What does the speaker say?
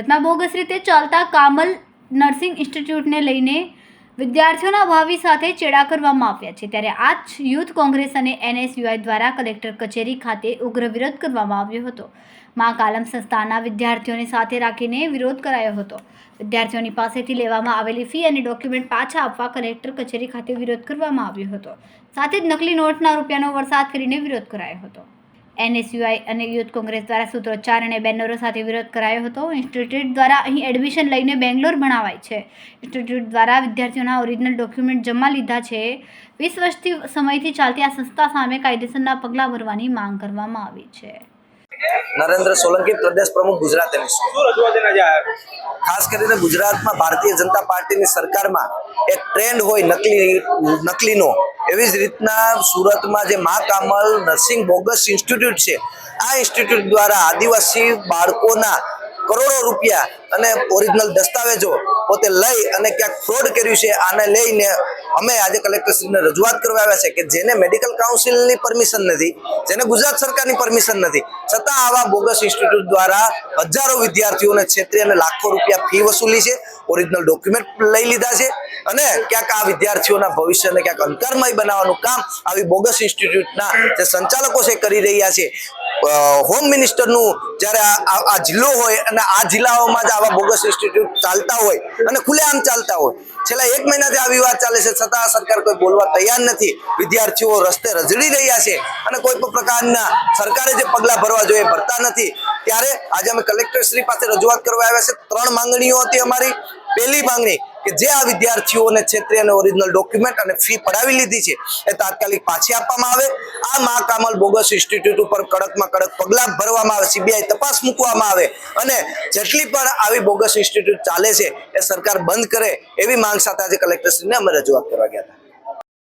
સુરતમાં બોગસ રીતે ચાલતા કામલ નર્સિંગ ઇન્સ્ટિટ્યૂટને લઈને વિદ્યાર્થીઓના ભાવિ સાથે ચેડા કરવામાં આવ્યા છે। ત્યારે આજ યુથ કોંગ્રેસ અને NSUI દ્વારા કલેક્ટર કચેરી ખાતે ઉગ્ર વિરોધ કરવામાં આવ્યો હતો। મા કાલમ સંસ્થાના વિદ્યાર્થીઓને સાથે રાખીને વિરોધ કરાયો હતો। વિદ્યાર્થીઓની પાસેથી લેવામાં આવેલી ફી અને ડોક્યુમેન્ટ પાછા આપવા કલેક્ટર કચેરી ખાતે વિરોધ કરવામાં આવ્યો હતો। સાથે જ નકલી નોટના રૂપિયાનો વરસાદ કરીને વિરોધ કરાયો હતો। NSUI અને યુથ કોંગ્રેસ દ્વારા સૂત્રોચ્ચાર અને બેનરો સાથે વિરોધ કરાયો હતો। ઇન્સ્ટિટ્યૂટ દ્વારા અહીં એડમિશન લઈને બેંગ્લોર ભણાવાય છે। ઇન્સ્ટિટ્યૂટ દ્વારા વિદ્યાર્થીઓના ઓરિજિનલ ડોક્યુમેન્ટ જમા લીધા છે। 20 વર્ષથી સમયથી ચાલતી આ સંસ્થા સામે કાયદેસરના પગલાં ભરવાની માંગ કરવામાં આવી છે। નરેન્દ્ર સોલંકી, પ્રદેશ પ્રમુખ, ગુજરાત NSUI। ખાસ કરીને ગુજરાતમાં ભારતીય જનતા પાર્ટીની સરકારમાં એક ટ્રેન્ડ હોય નકલીનો, એવી જ રીતના સુરતમાં જે મા કામલ નર્સિંગ બોગસ ઇન્સ્ટિટ્યૂટ છે, આ ઇન્સ્ટિટ્યૂટ દ્વારા આદિવાસી બાળકોના કરોડો રૂપિયા અને ઓરિજિનલ દસ્તાવેજો પોતે લઈ અને ક્યાંક ફ્રોડ કર્યું છે। આને લઈને અમે આજે કલેક્ટરશ્રીને રજૂઆત કરવા આવ્યા છે કે જેને મેડિકલ કાઉન્સિલની પરમિશન નથી, જેને ગુજરાત સરકારની પરમિશન નથી, છતાં આવા બોગસ ઇન્સ્ટિટ્યૂટ દ્વારા હજારો વિદ્યાર્થીઓને છેતરી અને લાખો રૂપિયા ફી વસૂલી છે, ઓરિજિનલ ડોક્યુમેન્ટ લઈ લીધા છે અને ક્યાંક આ વિદ્યાર્થીઓના ભવિષ્યને ક્યાંક અંધકારમય બનાવવાનું કામ આવી બોગસ ઇન્સ્ટિટ્યૂટના જે સંચાલકો છે કરી રહ્યા છે। હોમ મિનિસ્ટરનું જ્યારે આ જિલ્લો હોય અને આ જિલ્લાઓમાં જ આવા બોગસ ઇન્સ્ટિટ્યૂટ ચાલતા હોય અને ખુલ્લેઆમ ચાલતા હોય, છેલ્લા 1 મહિનાથી આ વિવાદ ચાલે છે, છતાં સરકાર કોઈ બોલવા તૈયાર નથી। વિદ્યાર્થીઓ રસ્તે રઝળી રહ્યા છે અને કોઈ પણ પ્રકારના સરકારે જે પગલાં ભરવા જોઈએ ભરતા નથી। ત્યારે આજે અમે કલેક્ટરશ્રી પાસે રજૂઆત કરવા આવ્યા છે। 3 માંગણીઓ હતી અમારી। પહેલી માંગણી કે જે આ વિદ્યાર્થીઓને છેતરી અને ઓરિજિનલ ડોક્યુમેન્ટ અને ફી પડાવી લીધી છે એ તાત્કાલિક પાછી આપવામાં આવે। આ મા કામલ બોગસ ઇન્સ્ટિટ્યૂટ ઉપર કડકમાં કડક પગલાં ભરવામાં આવે, CBI તપાસ મૂકવામાં આવે અને જેટલી પણ આવી બોગસ ઇન્સ્ટિટ્યૂટ ચાલે છે એ સરકાર બંધ કરે, એવી માંગ સાથે આજે કલેક્ટરશ્રીને અમે રજૂઆત કરવા ગયા હતા।